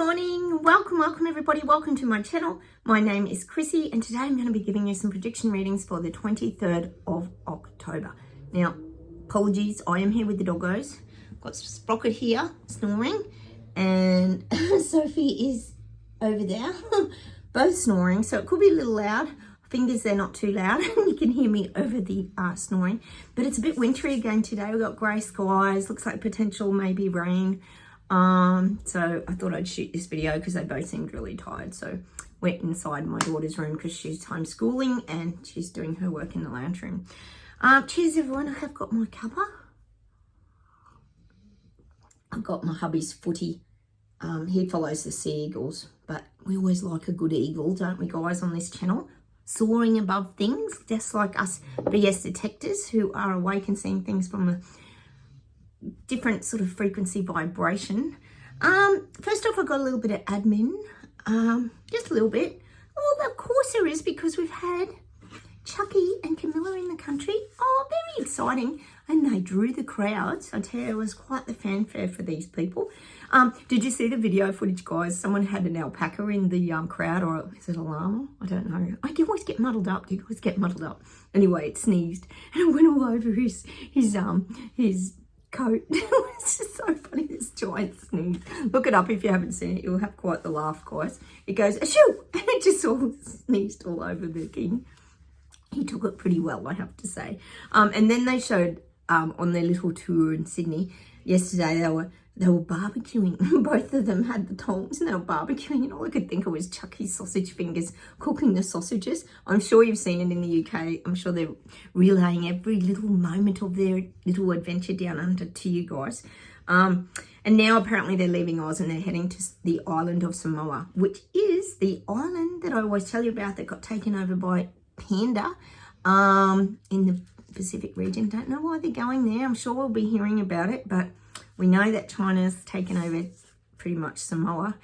morning, welcome everybody, welcome to my channel. My name is Chrissy and today I'm going to be giving you some prediction readings for the 23rd of October. Now, apologies, I am here with the doggos. I've got Sprocket here snoring and Sophie is over there, both snoring, so it could be a little loud. Fingers, they're not too loud. You can hear me over the snoring, but it's a bit wintry again today. We've got grey skies, looks like potential maybe rain. So I thought I'd shoot this video because they both seemed really tired. So we're inside my daughter's room because she's homeschooling and she's doing her work in the lounge room. Cheers everyone, I have got my cuppa. I've got my hubby's footy. He follows the sea eagles, but we always like a good eagle, don't we guys, on this channel? Soaring above things, just like us BS detectors who are awake and seeing things from a different sort of frequency vibration. First off, I've got a little bit of admin, just a little bit. Well, of course there is, because we've had Chucky and Camilla in the country. Oh, very exciting. And they drew the crowds. I tell you, it was quite the fanfare for these people. Did you see the video footage, guys? Someone had an alpaca in the crowd, or is it a llama? I don't know. I always get muddled up. Anyway, it sneezed and it went all over his coat. It's just so funny, this giant sneeze. Look it up if you haven't seen it. You'll have quite the laugh, guys. It goes, achoo! And it just all sneezed all over the king. He took it pretty well, I have to say. And then they showed on their little tour in Sydney yesterday, they were barbecuing. Both of them had the tongs and they were barbecuing, and all I could think of was Chucky's sausage fingers cooking the sausages. I'm sure you've seen it in the UK. I'm sure they're relaying every little moment of their little adventure down under to you guys. And now apparently they're leaving Oz and they're heading to the island of Samoa, which is the island that I always tell you about that got taken over by Panda in the Pacific region. Don't know why they're going there. I'm sure we'll be hearing about it, but we know that China's taken over pretty much Samoa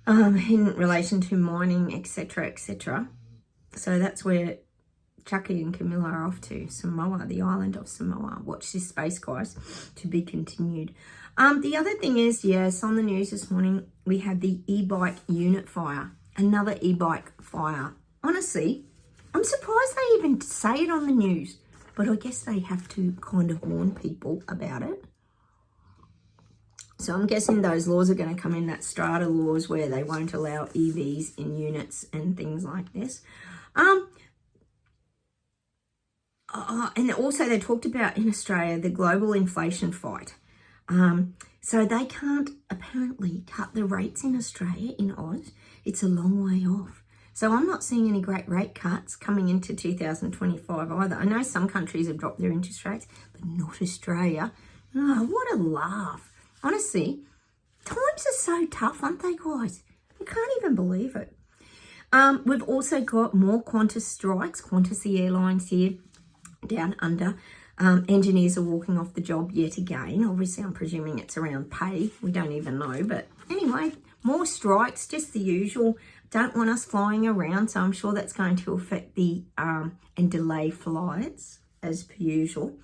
in relation to mining, etc., etc. So that's where Chucky and Camilla are off to, Samoa, the island of Samoa. Watch this space, guys, to be continued. The other thing is, yes, on the news this morning, we had the e-bike unit fire, another e-bike fire. Honestly, I'm surprised they even say it on the news, but I guess they have to kind of warn people about it. So I'm guessing those laws are going to come in, that strata laws where they won't allow EVs in units and things like this. And also they talked about in Australia the global inflation fight. So they can't apparently cut the rates in Australia, in Oz. It's a long way off. So I'm not seeing any great rate cuts coming into 2025 either. I know some countries have dropped their interest rates, but not Australia. Oh, what a laugh. Honestly, times are so tough, aren't they, guys? I can't even believe it. We've also got more Qantas strikes, Qantas the airlines here down under. Engineers are walking off the job yet again. Obviously, I'm presuming it's around pay. We don't even know. But anyway, more strikes, just the usual. Don't want us flying around, so I'm sure that's going to affect the and delay flights as per usual.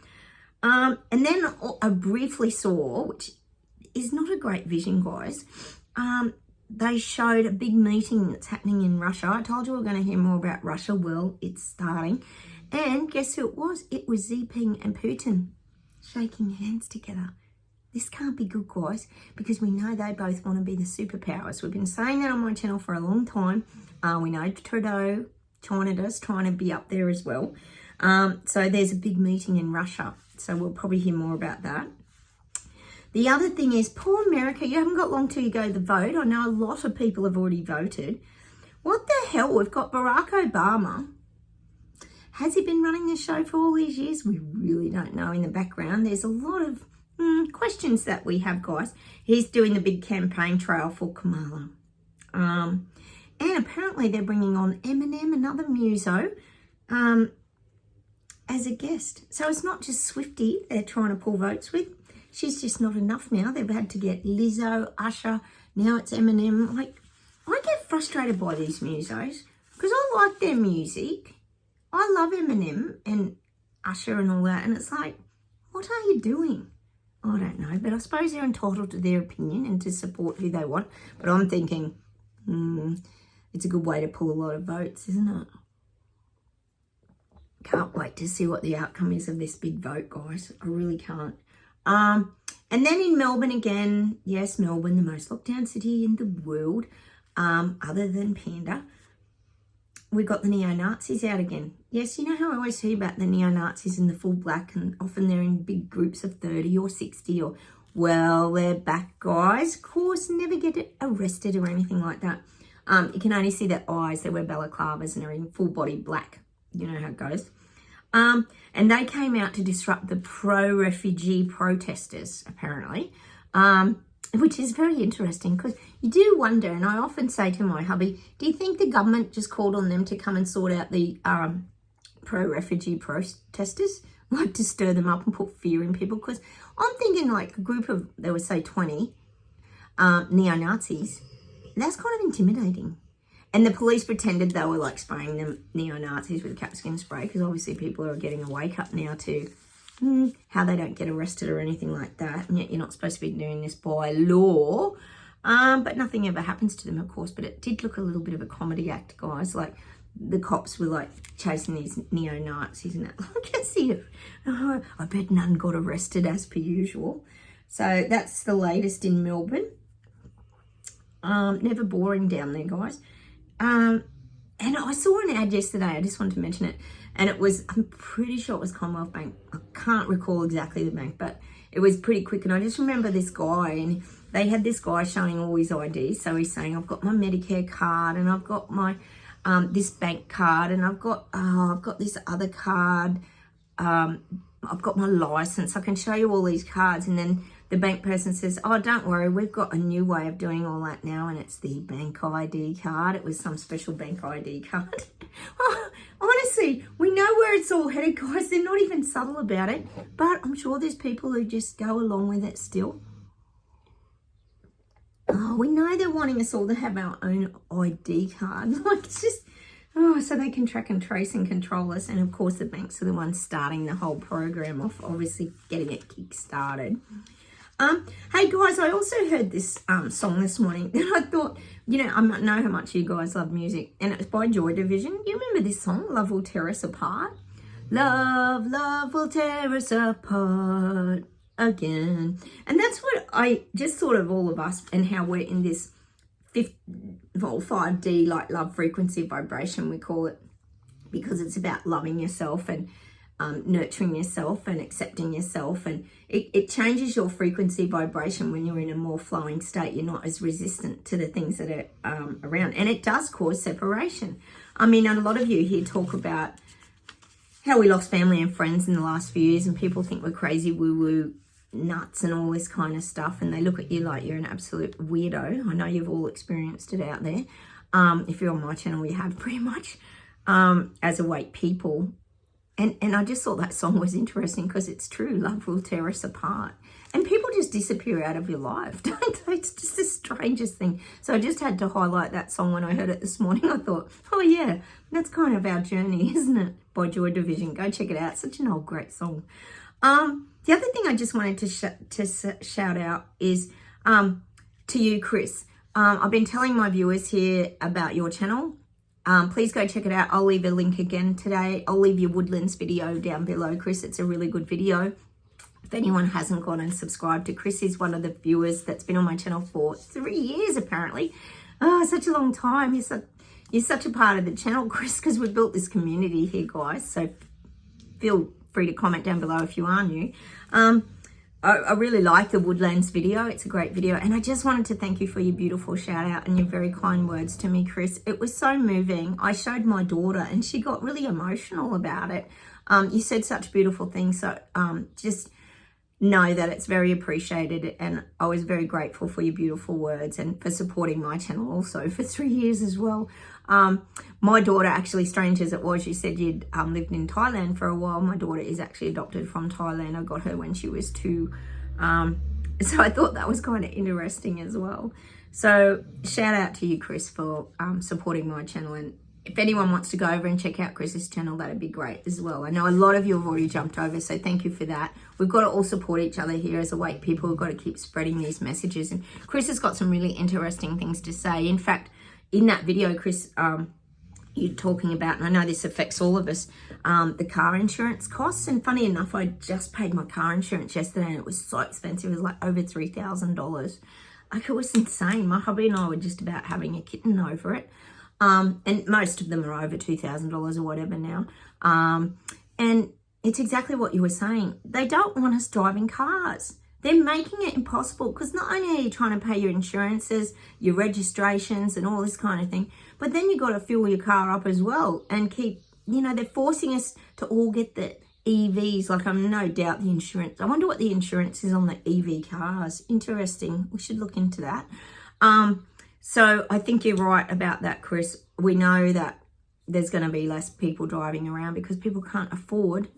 And then I briefly saw, which is not a great vision, guys. They showed a big meeting that's happening in Russia. I told you we we're going to hear more about Russia. Well, it's starting. And guess who it was? It was Xi Jinping and Putin shaking hands together. This can't be good, guys, because we know they both want to be the superpowers. We've been saying that on my channel for a long time. We know Trudeau, China's trying to be up there as well. So there's a big meeting in Russia. So we'll probably hear more about that. The other thing is, poor America, you haven't got long till you go to the vote. I know a lot of people have already voted. What the hell? We've got Barack Obama. Has he been running this show for all these years? We really don't know. In the background, there's a lot of questions that we have, guys. He's doing the big campaign trail for Kamala. And apparently they're bringing on Eminem, another muso, as a guest. So it's not just Swiftie they're trying to pull votes with. She's just not enough now. They've had to get Lizzo, Usher. Now it's Eminem. Like, I get frustrated by these musos because I like their music. I love Eminem and Usher and all that. And it's like, what are you doing? I don't know, but I suppose they're entitled to their opinion and to support who they want. But I'm thinking, it's a good way to pull a lot of votes, isn't it? Can't wait to see what the outcome is of this big vote, guys. I really can't. And then in Melbourne again, yes, Melbourne, the most locked down city in the world, other than Panda. We got the neo-Nazis out again. Yes, you know how I always hear about the neo-Nazis in the full black, and often they're in big groups of 30 or 60 or, well, they're back, guys. Of course, never get arrested or anything like that. You can only see their eyes. They wear balaclavas and are in full body black. You know how it goes. And they came out to disrupt the pro-refugee protesters, apparently, which is very interesting because you do wonder, and I often say to my hubby, do you think the government just called on them to come and sort out the pro-refugee protesters, like to stir them up and put fear in people? Because I'm thinking like a group of, they would say 20 neo-Nazis, that's kind of intimidating. And the police pretended they were like spraying them neo-Nazis with capsicum spray because obviously people are getting a wake up now to how they don't get arrested or anything like that. And yet you're not supposed to be doing this by law. But nothing ever happens to them, of course. But it did look a little bit of a comedy act, guys. Like the cops were like chasing these neo-Nazis and that. I can see it. Oh, I bet none got arrested as per usual. So that's the latest in Melbourne. Never boring down there, guys. And I saw an ad yesterday, I just wanted to mention it, and it was, I'm pretty sure it was Commonwealth Bank. I can't recall exactly the bank, but it was pretty quick. And I just remember this guy, and they had this guy showing all his ID. So he's saying, I've got my Medicare card, and I've got my, this bank card, and I've got this other card. I've got my license. I can show you all these cards. And then the bank person says, oh, don't worry, we've got a new way of doing all that now, and it's the bank ID card. It was some special bank ID card. Oh, honestly, we know where it's all headed, guys. They're not even subtle about it, but I'm sure there's people who just go along with it still. Oh, we know they're wanting us all to have our own ID card. Like, it's just, oh, so they can track and trace and control us. And of course, the banks are the ones starting the whole program off, obviously getting it kick-started. Hey guys, I also heard this song this morning and I thought, you know, I know how much you guys love music, and it's by Joy Division. You remember this song, Love Will Tear Us Apart? Love, love will tear us apart again. And that's what I just thought of, all of us and how we're in this 5D, like love frequency vibration, we call it, because it's about loving yourself and nurturing yourself and accepting yourself, and it changes your frequency vibration when you're in a more flowing state. You're not as resistant to the things that are around, and it does cause separation. I mean, a lot of you here talk about how we lost family and friends in the last few years, and people think we're crazy woo-woo nuts and all this kind of stuff, and they look at you like you're an absolute weirdo. I know you've all experienced it out there. If you're on my channel, you have pretty much, as awake people. And I just thought that song was interesting because it's true. Love will tear us apart. And people just disappear out of your life, don't they? It's just the strangest thing. So I just had to highlight that song when I heard it this morning. I thought, oh yeah, that's kind of our journey, isn't it? By Joy Division. Go check it out. Such an old great song. The other thing I just wanted to shout out is to you, Chris. I've been telling my viewers here about your channel. Please go check it out. I'll leave a link again today. I'll leave your Woodlands video down below, Chris. It's a really good video. If anyone hasn't gone and subscribed to Chris, he's one of the viewers that's been on my channel for 3 years, apparently. Oh, such a long time. You're such a part of the channel, Chris, because we've built this community here, guys. So feel free to comment down below if you are new. I really like the Woodlands video. It's a great video. And I just wanted to thank you for your beautiful shout out and your very kind words to me, Chris. It was so moving. I showed my daughter and she got really emotional about it. You said such beautiful things. So just know that it's very appreciated. And I was very grateful for your beautiful words and for supporting my channel also for 3 years as well. My daughter, actually, strange as it was, you said you'd lived in Thailand for a while. My daughter is actually adopted from Thailand. I got her when she was 2. So I thought that was kind of interesting as well. So shout out to you, Chris, for supporting my channel and if anyone wants to go over and check out Chris's channel, that'd be great as well. I know a lot of you have already jumped over, so thank you for that. We've got to all support each other here as awake people. We've got to keep spreading these messages. And Chris has got some really interesting things to say. In fact, in that video, Chris, you're talking about, and I know this affects all of us, the car insurance costs. And funny enough, I just paid my car insurance yesterday and it was so expensive. It was like over $3,000. Like, it was insane. My hubby and I were just about having a kitten over it. And most of them are over $2,000 or whatever now. And it's exactly what you were saying. They don't want us driving cars. They're making it impossible because not only are you trying to pay your insurances, your registrations and all this kind of thing, but then you got to fuel your car up as well and keep, they're forcing us to all get the EVs. Like, I'm no doubt the insurance. I wonder what the insurance is on the EV cars. Interesting. We should look into that. So I think you're right about that, Chris. We know that there's going to be less people driving around because people can't afford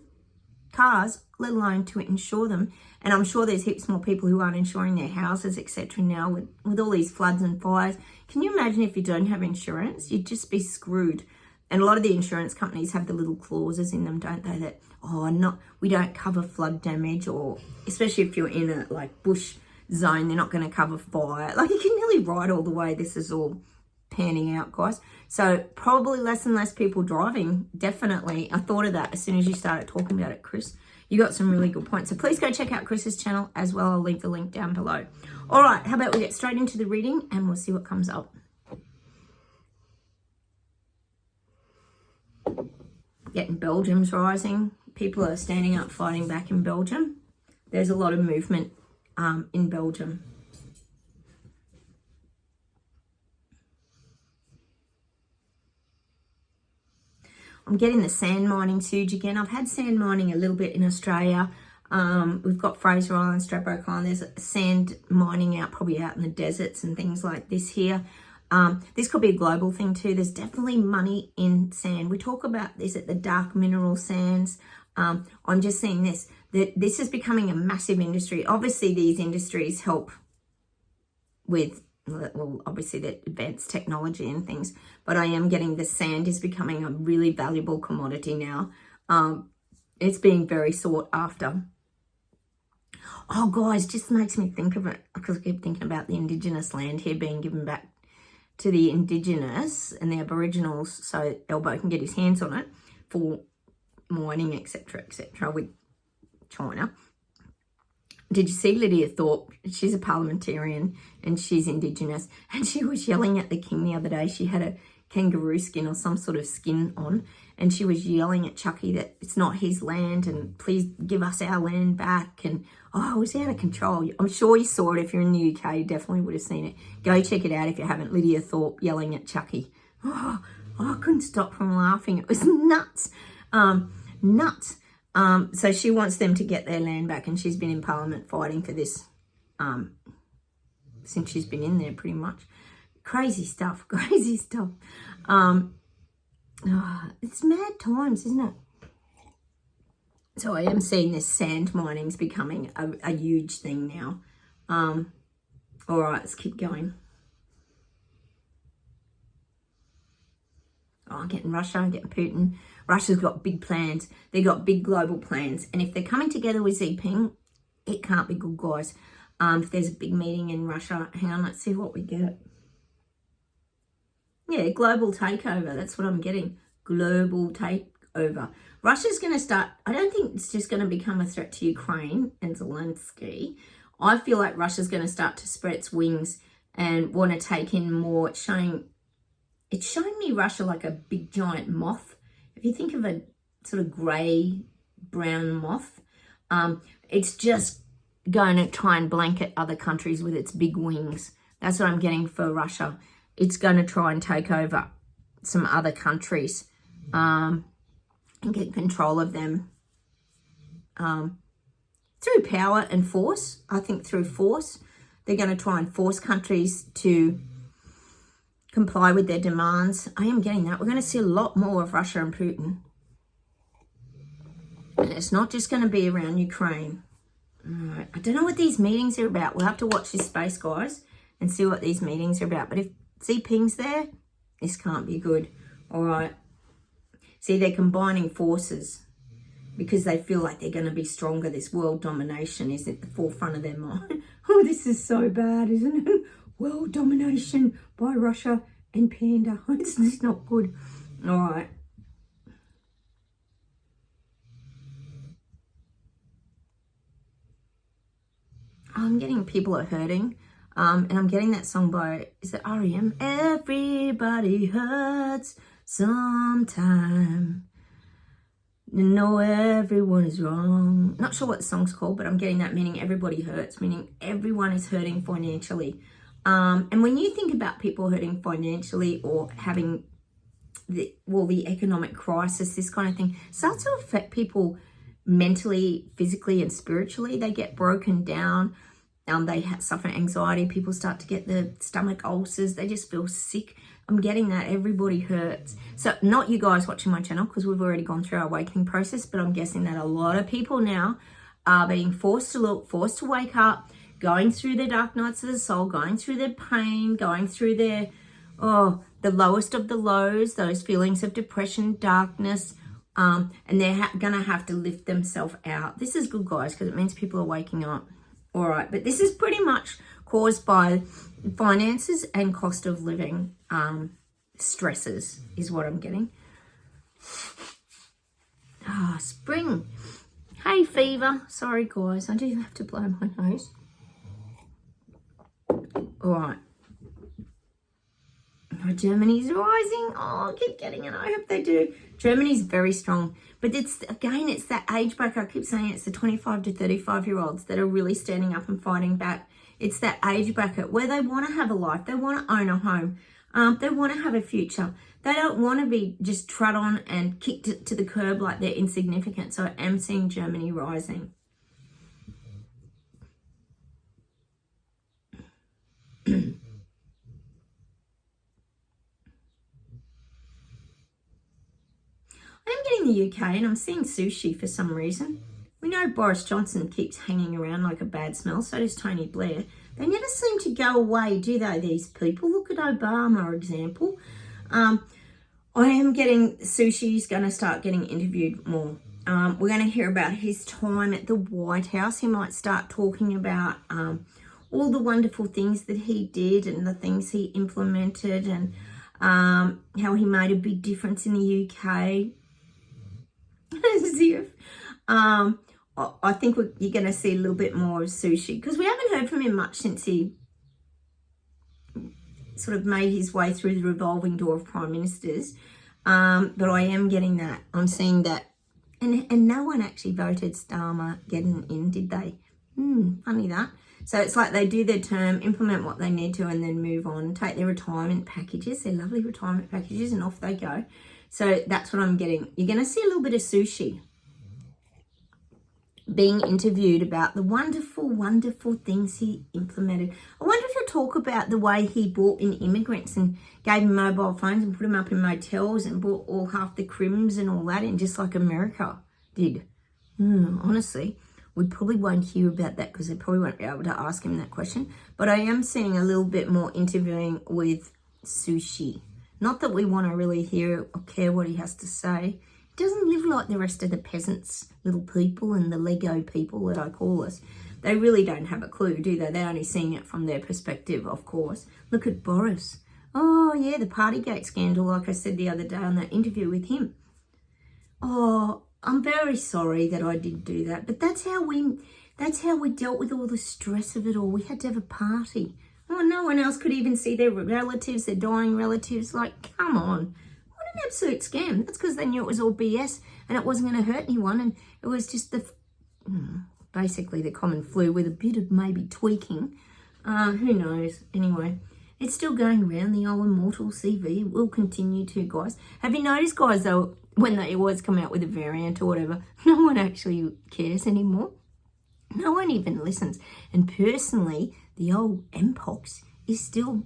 cars, let alone to insure them. And I'm sure there's heaps more people who aren't insuring their houses, etc. now with all these floods and fires. Can you imagine if you don't have insurance? You'd just be screwed. And a lot of the insurance companies have the little clauses in them, don't they? That, we don't cover flood damage, or especially if you're in a bush zone, they're not going to cover fire. Like, you can nearly ride all the way this is all panning out, guys. So probably less and less people driving. Definitely. I thought of that as soon as you started talking about it, Chris. You got some really good points. So please go check out Chris's channel as well. I'll leave the link down below. All right, how about we get straight into the reading and we'll see what comes up. Getting Belgium's rising. People are standing up fighting back in Belgium. There's a lot of movement in Belgium. I'm getting the sand mining surge again. I've had sand mining a little bit in Australia. We've got Fraser Island, Stradbroke Island. There's sand mining probably out in the deserts and things like this here. This could be a global thing too. There's definitely money in sand. We talk about this at the dark mineral sands. I'm just seeing that this is becoming a massive industry. Obviously, these industries help with, well, obviously the advanced technology and things, but I am getting the sand is becoming a really valuable commodity now. It's being very sought after. Oh, guys, just makes me think of it because I keep thinking about the Indigenous land here being given back to the Indigenous and the Aboriginals so Elbow can get his hands on it for mining, etc., with China. Did you see Lydia Thorpe? She's a parliamentarian and she's Indigenous, and she was yelling at the king the other day. She had a kangaroo skin or some sort of skin on, and she was yelling at Chucky that it's not his land and please give us our land back. And it was out of control. I'm sure you saw it. If you're in the UK, you definitely would have seen it. Go check it out if you haven't. Lydia Thorpe yelling at Chucky. I couldn't stop from laughing. It was nuts. Nuts. So she wants them to get their land back, and she's been in Parliament fighting for this since she's been in there pretty much. Crazy stuff. It's mad times, isn't it? So I am seeing this sand mining's becoming a huge thing now. All right, let's keep going. Getting Russia, getting Putin. Russia's got big plans. They've got big global plans. And if they're coming together with Xi Jinping, it can't be good, guys. If there's a big meeting in Russia, hang on, let's see what we get. Yeah, global takeover. That's what I'm getting. Global takeover. Russia's going to start, I don't think it's just going to become a threat to Ukraine and Zelensky. I feel like Russia's going to start to spread its wings and want to take in more. It's showing me Russia like a big giant moth. If you think of a sort of grey brown moth, it's just going to try and blanket other countries with its big wings. That's what I'm getting for Russia. It's going to try and take over some other countries and get control of them through power and force. I think through force, they're going to try and force countries to comply with their demands. I am getting that. We're going to see a lot more of Russia and Putin. And it's not just going to be around Ukraine. All right. I don't know what these meetings are about. We'll have to watch this space, guys, and see what these meetings are about. But if Xi Jinping's there, this can't be good. All right. See, they're combining forces because they feel like they're going to be stronger. This world domination is at the forefront of their mind. Oh, this is so bad, isn't it? World domination by Russia and Panda. It's not good. All right. I'm getting people are hurting. And I'm getting that song by, is it R.E.M.? Everybody hurts sometime. No, everyone is wrong. Not sure what the song's called, but I'm getting that, meaning everybody hurts, meaning everyone is hurting financially. And when you think about people hurting financially or having the economic crisis, this kind of thing starts to affect people mentally, physically, and spiritually. They get broken down. They suffer anxiety. People start to get the stomach ulcers. They just feel sick. I'm getting that. Everybody hurts. So not you guys watching my channel because we've already gone through our awakening process, but I'm guessing that a lot of people now are being forced to look, forced to wake up, going through their dark nights of the soul, going through their pain, going through their, the lowest of the lows, those feelings of depression, darkness, and they're going to have to lift themselves out. This is good, guys, because it means people are waking up. All right, but this is pretty much caused by finances and cost of living stresses is what I'm getting. Spring. Hay fever. Sorry, guys. I do have to blow my nose. All right. Germany's rising. I keep getting it. I hope they do. Germany's very strong. But it's that age bracket. I keep saying it's the 25 to 35-year-olds that are really standing up and fighting back. It's that age bracket where they want to have a life. They want to own a home. They want to have a future. They don't want to be just trod on and kicked to the curb like they're insignificant. So I am seeing Germany rising. I'm getting the UK and I'm seeing sushi for some reason. We know Boris Johnson keeps hanging around like a bad smell, so does Tony Blair. They never seem to go away, do they, these people? Look at Obama, for example. I am getting sushi's going to start getting interviewed more. We're going to hear about his time at the White House. He might start talking about all the wonderful things that he did and the things he implemented and how he made a big difference in the UK. As if, I think you're going to see a little bit more of sushi because we haven't heard from him much since he sort of made his way through the revolving door of prime ministers. But I am getting that. I'm seeing that. And no one actually voted Starmer getting in, did they? Funny that. So it's like they do their term, implement what they need to, and then move on, take their retirement packages, their lovely retirement packages, and off they go. So that's what I'm getting. You're going to see a little bit of sushi being interviewed about the wonderful, wonderful things he implemented. I wonder if he'll talk about the way he brought in immigrants and gave them mobile phones and put them up in motels and bought all half the crims and all that in, just like America did. Honestly, we probably won't hear about that because they probably won't be able to ask him that question. But I am seeing a little bit more interviewing with sushi. Not that we want to really hear or care what he has to say. He doesn't live like the rest of the peasants, little people and the Lego people that I call us. They really don't have a clue, do they? They're only seeing it from their perspective, of course. Look at Boris. Oh, yeah, the Partygate scandal, like I said the other day on that interview with him. Oh, I'm very sorry that I did do that. But that's how we dealt with all the stress of it all. We had to have a party. Oh, no one else could even see their relatives, their dying relatives. Like, come on. What an absolute scam. That's because they knew it was all BS and it wasn't going to hurt anyone. And it was just basically the common flu with a bit of maybe tweaking. Who knows? Anyway, it's still going around. The old immortal CV will continue to, guys. Have you noticed, guys, though, when they always come out with a variant or whatever, no one actually cares anymore? No one even listens. And personally, the old Mpox is still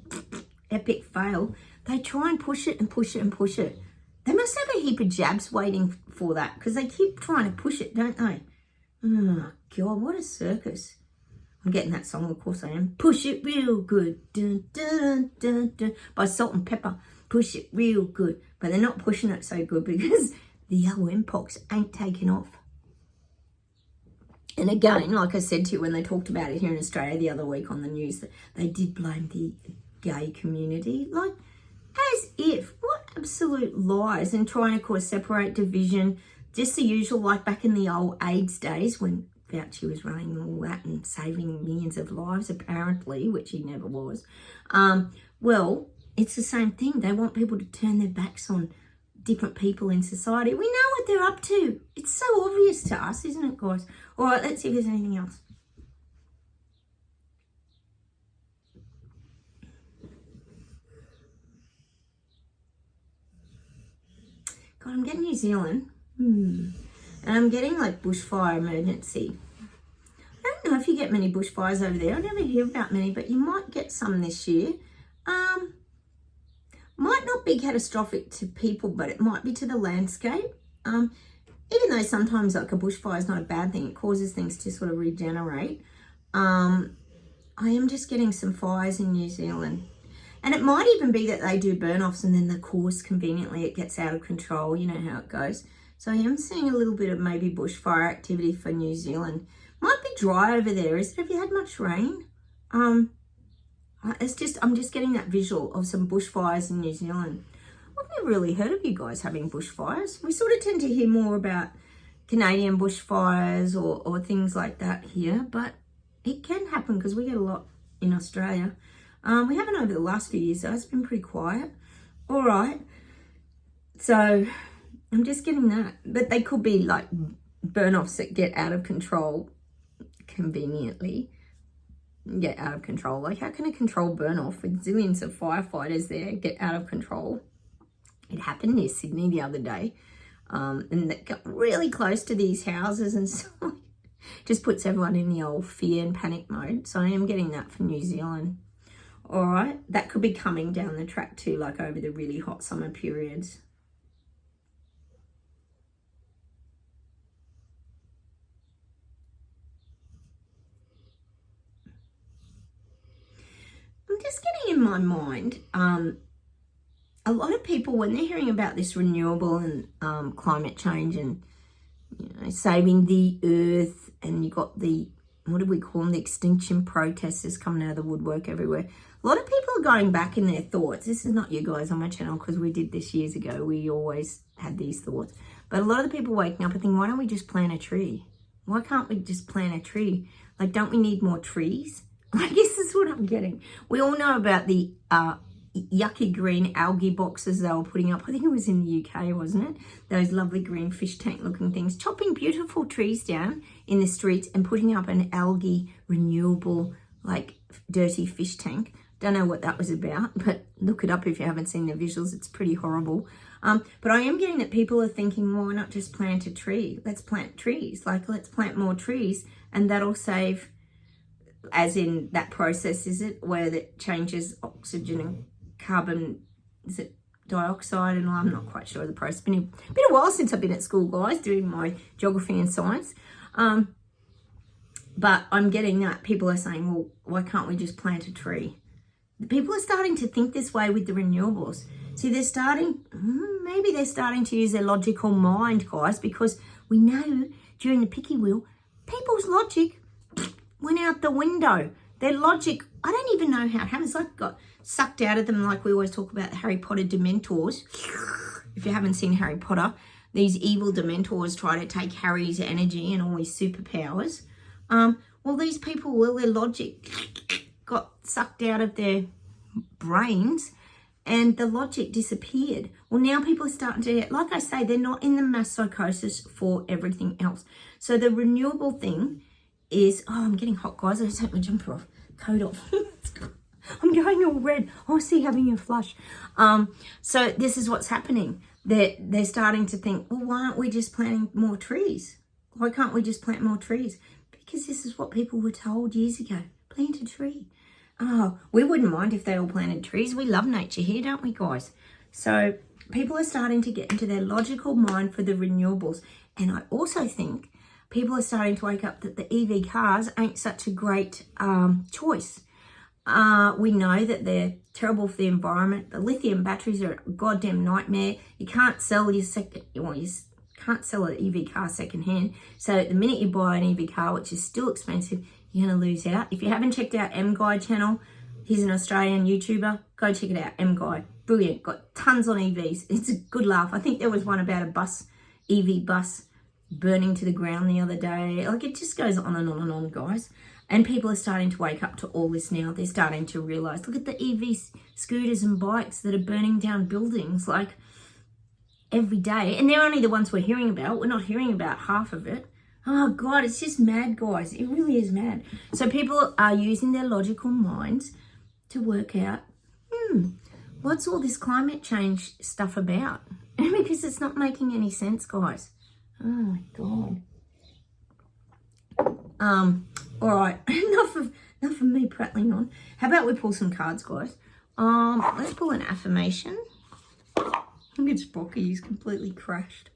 epic fail. They try and push it and push it and push it. They must have a heap of jabs waiting for that because they keep trying to push it, don't they? Oh, God, what a circus. I'm getting that song, of course I am. Push it real good. Dun, dun, dun, dun, by Salt and Pepper. push it real good. But they're not pushing it so good because the yellow mpox ain't taken off. And again, like I said to you when they talked about it here in Australia the other week on the news, that they did blame the gay community. Like, as if. What absolute lies, and trying to cause separate, division. Just the usual, like back in the old AIDS days when Fauci was running all that and saving millions of lives, apparently, which he never was. Well, it's the same thing. They want people to turn their backs on different people in society. We know what they're up to. It's so obvious to us, isn't it, guys? All right, let's see if there's anything else. God, I'm getting New Zealand. And I'm getting like bushfire emergency. I don't know if you get many bushfires over there. I never hear about many, but you might get some this year. Might not be catastrophic to people, but it might be to the landscape. Even though sometimes like a bushfire is not a bad thing, it causes things to sort of regenerate. I am just getting some fires in New Zealand. And it might even be that they do burn-offs and then the course conveniently it gets out of control. You know how it goes. So I am seeing a little bit of maybe bushfire activity for New Zealand. Might be dry over there. Have you had much rain? I'm just getting that visual of some bushfires in New Zealand. I've never really heard of you guys having bushfires. We sort of tend to hear more about Canadian bushfires or things like that here, but it can happen because we get a lot in Australia. We haven't over the last few years, though. It's been pretty quiet. All right. So I'm just getting that. But they could be like burn-offs that get out of control conveniently. Get out of control. Like, how can a controlled burn-off with zillions of firefighters there get out of control? It happened near Sydney the other day. And that got really close to these houses and so just puts everyone in the old fear and panic mode. So I am getting that from New Zealand. All right, that could be coming down the track too, like over the really hot summer periods. I'm just getting in my mind, a lot of people, when they're hearing about this renewable and climate change and, you know, saving the earth, and you got the, what do we call them, the extinction protesters coming out of the woodwork everywhere. A lot of people are going back in their thoughts. This is not you guys on my channel because we did this years ago. We always had these thoughts. But a lot of the people waking up and thinking, why don't we just plant a tree? Why can't we just plant a tree? Like, don't we need more trees? I guess that's what I'm getting. We all know about the yucky green algae boxes they were putting up. I think it was in the UK, wasn't it? Those lovely green fish tank looking things. Chopping beautiful trees down in the streets and putting up an algae renewable, like, dirty fish tank. Don't know what that was about, but look it up if you haven't seen the visuals. It's pretty horrible. But I am getting that people are thinking, well, why not just plant a tree? Let's plant trees. Like, let's plant more trees, and that'll save, as in that process, is it, where that changes oxygen and carbon, is it dioxide? And I'm not quite sure of the process. It's been a while since I've been at school, guys, doing my geography and science. But I'm getting that people are saying, well, why can't we just plant a tree? People are starting to think this way with the renewables. See, they're starting, maybe they're starting to use their logical mind, guys, because we know during the picky wheel, people's logic went out the window. Their logic, I don't even know how it happens. Like, got sucked out of them, like we always talk about the Harry Potter Dementors. If you haven't seen Harry Potter, these evil Dementors try to take Harry's energy and all his superpowers. Well, these people, well, their logic got sucked out of their brains and the logic disappeared. Well, now people are starting to, like I say, they're not in the mass psychosis for everything else. So the renewable thing is, oh, I'm getting hot, guys. I just take my jumper off, coat off. I'm going all red. Oh, see, having a flush. So this is what's happening. They're starting to think, well, why aren't we just planting more trees? Why can't we just plant more trees? Because this is what people were told years ago. Plant a tree. Oh, we wouldn't mind if they all planted trees. We love nature here, don't we, guys? So people are starting to get into their logical mind for the renewables. And I also think people are starting to wake up that the EV cars ain't such a great choice. We know that they're terrible for the environment. The lithium batteries are a goddamn nightmare. You can't sell you can't sell an EV car secondhand. So the minute you buy an EV car, which is still expensive, you're going to lose out. If you haven't checked out M Guy channel, he's an Australian YouTuber. Go check it out, M Guy. Brilliant. Got tons on EVs. It's a good laugh. I think there was one about a EV bus burning to the ground the other day. Like, it just goes on and on and on, guys. And people are starting to wake up to all this now. They're starting to realise, look at the EV scooters and bikes that are burning down buildings, like, every day. And they're only the ones we're hearing about. We're not hearing about half of it. Oh, God, it's just mad, guys. It really is mad. So people are using their logical minds to work out, what's all this climate change stuff about? Because it's not making any sense, guys. Oh, my God. All right, enough of me prattling on. How about we pull some cards, guys? Let's pull an affirmation. Look at Spocky, he's completely crashed.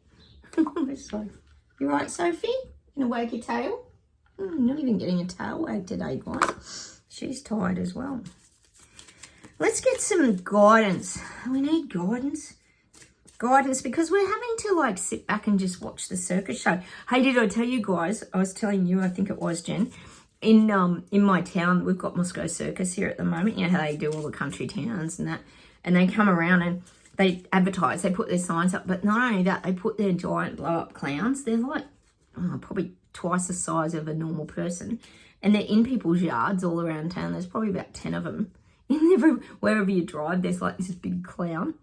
So, you right, Sophie? Gonna wag your tail? Not even getting a tail wag today, guys. She's tired as well. Let's get some guidance. We need guidance. Guidance, because we're having to, like, sit back and just watch the circus show. Hey, did I tell you guys? I was telling you, I think it was, Jen. In my town, we've got Moscow Circus here at the moment. You know how they do all the country towns and that. And they come around and they advertise. They put their signs up. But not only that, they put their giant blow-up clowns. They're like probably twice the size of a normal person. And they're in people's yards all around town. There's probably about 10 of them. Wherever you drive, there's like this big clown.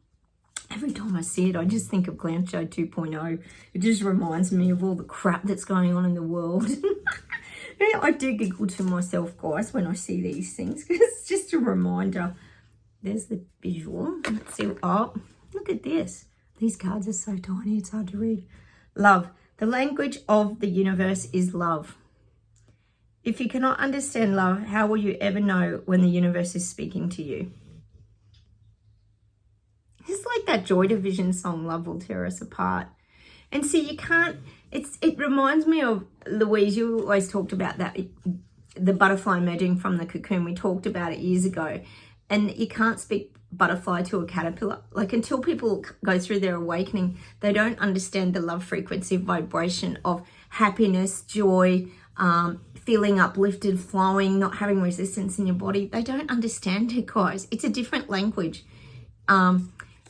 Every time I see it, I just think of Clown Show 2.0. It just reminds me of all the crap that's going on in the world. I do giggle to myself, guys, when I see these things, because it's just a reminder. There's the visual. Let's see. Oh, look at this. These cards are so tiny, it's hard to read. Love. The language of the universe is love. If you cannot understand love, how will you ever know when the universe is speaking to you? It's like that Joy Division song, Love Will Tear Us Apart. And see, you can't, it reminds me of, Louise, you always talked about that, the butterfly emerging from the cocoon. We talked about it years ago. And you can't speak butterfly to a caterpillar. Like, until people go through their awakening, they don't understand the love frequency vibration of happiness, joy, feeling uplifted, flowing, not having resistance in your body. They don't understand it, guys. It's a different language.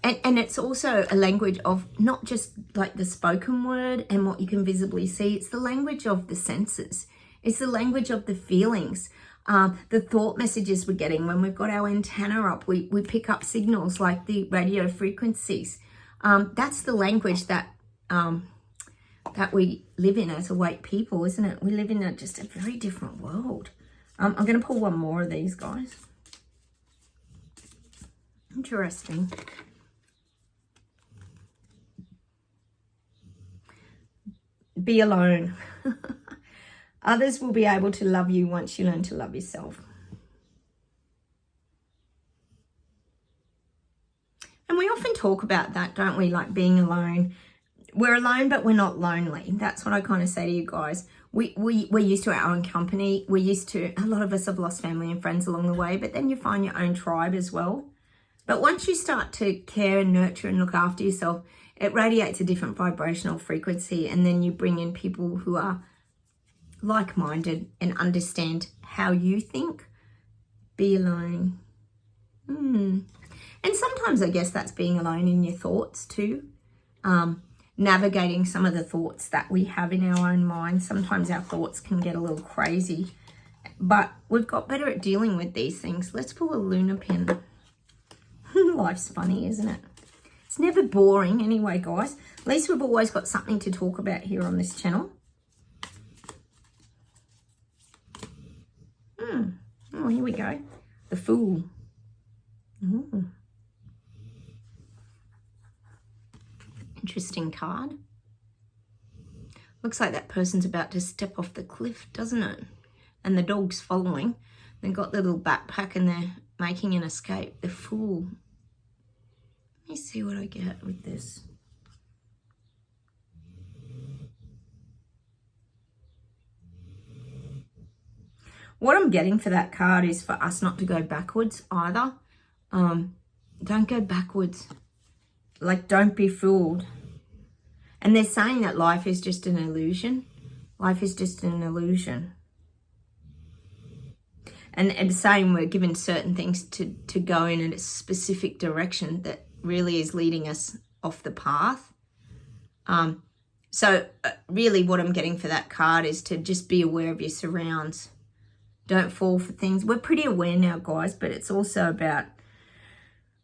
And it's also a language of not just like the spoken word and what you can visibly see. It's the language of the senses. It's the language of the feelings. The thought messages we're getting when we've got our antenna up. We pick up signals like the radio frequencies. That's the language that we live in as awake people, isn't it? We live in just a very different world. I'm going to pull one more of these, guys. Interesting. Be alone. Others will be able to love you once you learn to love yourself. And we often talk about that, don't we? Like being alone. We're alone, but we're not lonely. That's what I kind of say to you guys. We're used to our own company. A lot of us have lost family and friends along the way, but then you find your own tribe as well. But once you start to care and nurture and look after yourself, it radiates a different vibrational frequency, and then you bring in people who are like-minded and understand how you think. Be alone. And sometimes I guess that's being alone in your thoughts too. Navigating some of the thoughts that we have in our own mind. Sometimes our thoughts can get a little crazy, but we've got better at dealing with these things. Let's pull a lunar pin. Life's funny, isn't it? It's never boring anyway, guys. At least we've always got something to talk about here on this channel. Oh, here we go. The Fool. Ooh. Interesting card. Looks like that person's about to step off the cliff, doesn't it? And the dog's following. They've got their little backpack and they're making an escape. The Fool. Let me see what I get with this. What I'm getting for that card is for us not to go backwards either. Don't go backwards. Like, don't be fooled. And they're saying that life is just an illusion. Life is just an illusion. And saying we're given certain things to go in a specific direction that really is leading us off the path. So really what I'm getting for that card is to just be aware of your surrounds. Don't fall for things. We're pretty aware now, guys, but it's also about,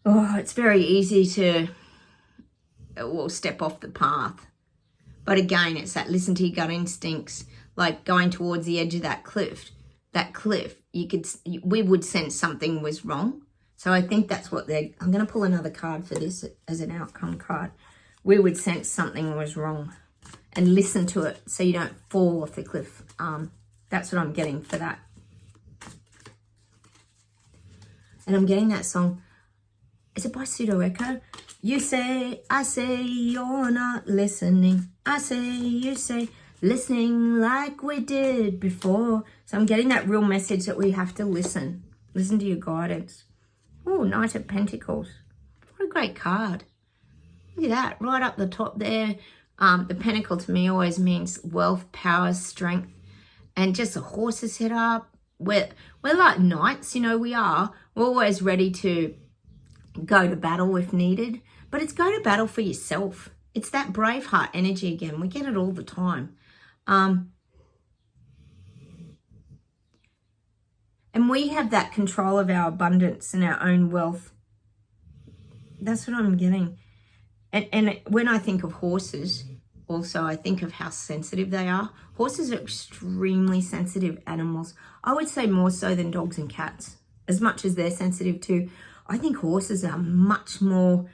it's very easy to, step off the path. But again, it's that listen to your gut instincts, like going towards the edge of that cliff. We would sense something was wrong. So I think that's what I'm going to pull another card for this as an outcome card. We would sense something was wrong and listen to it so you don't fall off the cliff. That's what I'm getting for that. And I'm getting that song. Is it by Pseudo Echo? You say, I say, you're not listening. I say, you say, listening like we did before. So I'm getting that real message that we have to listen. Listen to your guidance. Oh, Knight of Pentacles. What a great card. Look at that, right up the top there. The pentacle to me always means wealth, power, strength, and just a horse's head up. We're like knights, we are. We're always ready to go to battle if needed. But it's go to battle for yourself. It's that Braveheart energy again. We get it all the time. And we have that control of our abundance and our own wealth. That's what I'm getting. And when I think of horses, also I think of how sensitive they are. Horses are extremely sensitive animals. I would say more so than dogs and cats. As much as they're sensitive too, I think horses are much more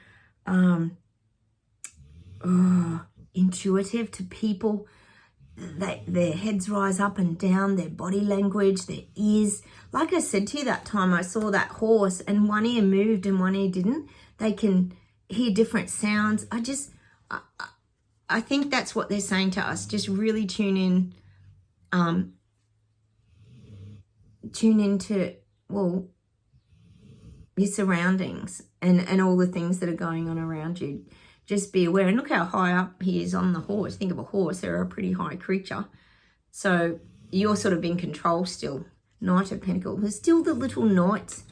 intuitive to people. Their heads rise up and down, their body language, their ears. Like I said to you that time, I saw that horse and one ear moved and one ear didn't. They can hear different sounds. I think that's what they're saying to us. Just really tune into, your surroundings and all the things that are going on around you. Just be aware. And look how high up he is on the horse. Think of a horse. They're a pretty high creature. So you're sort of in control still. Knight of Pentacles. There's still the little knights.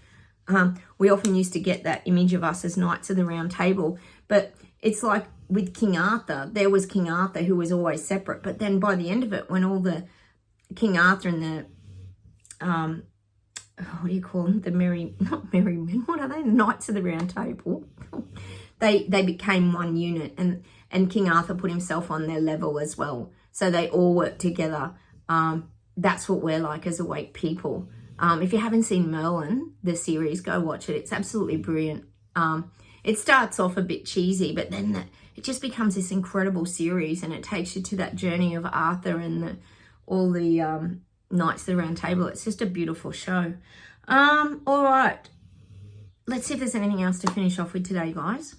We often used to get that image of us as knights of the round table. But it's like with King Arthur. There was King Arthur who was always separate. But then by the end of it, when all the King Arthur and the, what do you call them? Not merry men. What are they? Knights of the round table. They became one unit, and King Arthur put himself on their level as well. So they all work together. That's what we're like as awake people. If you haven't seen Merlin, the series, go watch it. It's absolutely brilliant. It starts off a bit cheesy, but then it just becomes this incredible series, and it takes you to that journey of Arthur and all the Knights of the Round Table. It's just a beautiful show. All right. Let's see if there's anything else to finish off with today, guys.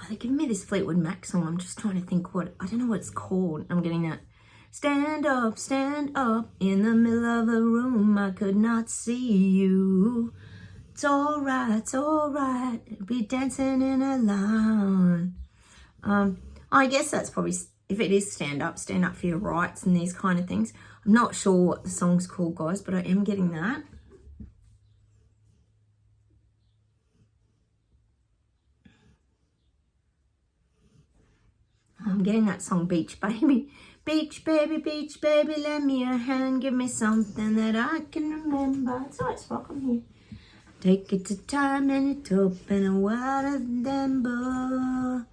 They're giving me this Fleetwood Mac song. I'm just trying to think I don't know what it's called. I'm getting that. Stand up in the middle of a room. I could not see you. It's all right. Be dancing in a line. I guess that's probably, if it is stand up for your rights and these kind of things. I'm not sure what the song's called, guys, but I am getting that. I'm getting that song, Beach Baby. Beach baby, lend me your hand. Give me something that I can remember. It's alright, it's welcome here. Take it to time and it's open and wider than Denver.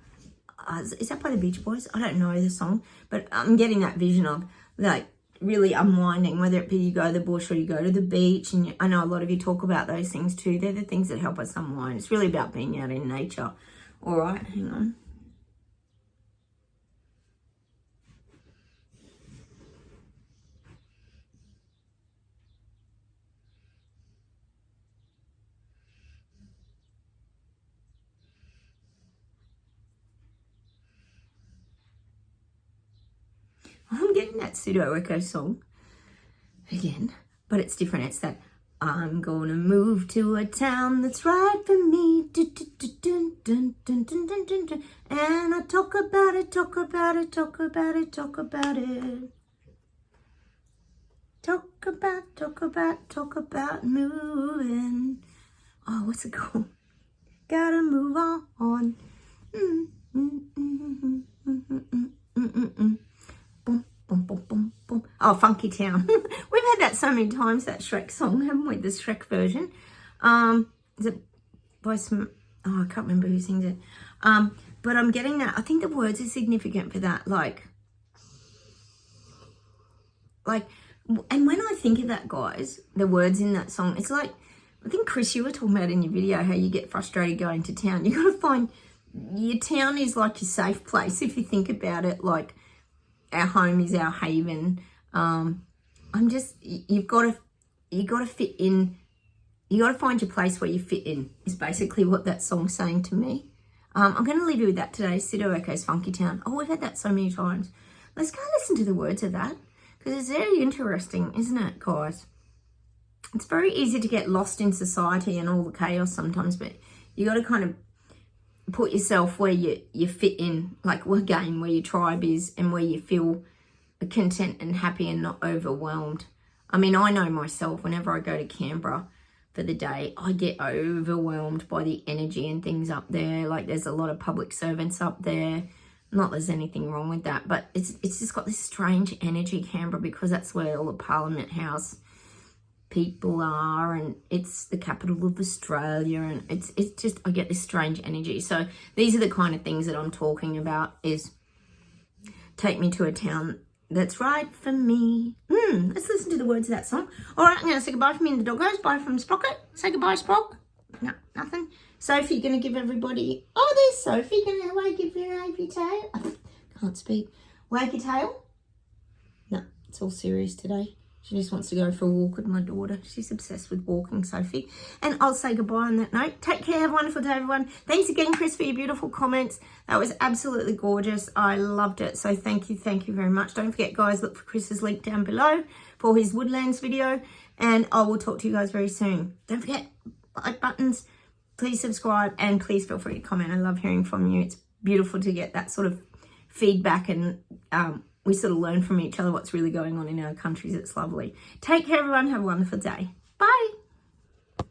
Is that by the Beach Boys? I don't know the song, but I'm getting that vision of like really unwinding, whether it be you go to the bush or you go to the beach. And I know a lot of you talk about those things too. They're the things that help us unwind. It's really about being out in nature. All right, hang on. I'm getting that pseudo echo song again, but it's different. It's that I'm gonna move to a town that's right for me. And I talk about it, talk about it, talk about it, talk about it. Talk about moving. Oh, what's it called? Gotta move on. Boom, boom, boom, boom, boom. Oh, Funky Town. We've had that so many times, that Shrek song, haven't we? The Shrek version. Is it by some... Oh, I can't remember who sings it. But I'm getting that. I think the words are significant for that. Like, and when I think of that, guys, the words in that song, it's like, I think, Chris, you were talking about in your video how you get frustrated going to town. You got to find, your town is like your safe place. If you think about it, like our home is our haven. You've got to fit in. You got to find your place where you fit in, is basically what that song's saying to me. I'm going to leave you with that today. Sido Echo's Funky Town. Oh, we've had that so many times. Let's go listen to the words of that, because it's very interesting, isn't it, guys? It's very easy to get lost in society and all the chaos sometimes, but you got to kind of put yourself where you fit in, like, again, where your tribe is and where you feel content and happy and not overwhelmed. I mean, I know myself, whenever I go to Canberra for the day, I get overwhelmed by the energy and things up there. Like, there's a lot of public servants up there. Not there's anything wrong with that, but it's just got this strange energy, Canberra, because that's where all the Parliament House people are, and it's the capital of Australia, and it's just, I get this strange energy. So these are the kind of things that I'm talking about, is take me to a town that's right for me. Let's listen to the words of that song. All right, I'm going to say goodbye from me and the doggos. Bye from Sprocket. Say goodbye, Sprock. No, nothing. Sophie, going to give everybody... Oh, there's Sophie. Going to wag your tail. Can't speak. Wag your tail. No, it's all serious today. She just wants to go for a walk with my daughter. She's obsessed with walking, Sophie. And I'll say goodbye on that note. Take care. Have a wonderful day, everyone. Thanks again, Chris, for your beautiful comments. That was absolutely gorgeous. I loved it. So thank you very much. Don't forget, guys, look for Chris's link down below for his Woodlands video. And I will talk to you guys very soon. Don't forget, like buttons. Please subscribe and please feel free to comment. I love hearing from you. It's beautiful to get that sort of feedback, and we sort of learn from each other what's really going on in our countries. It's lovely. Take care, everyone. Have a wonderful day. Bye.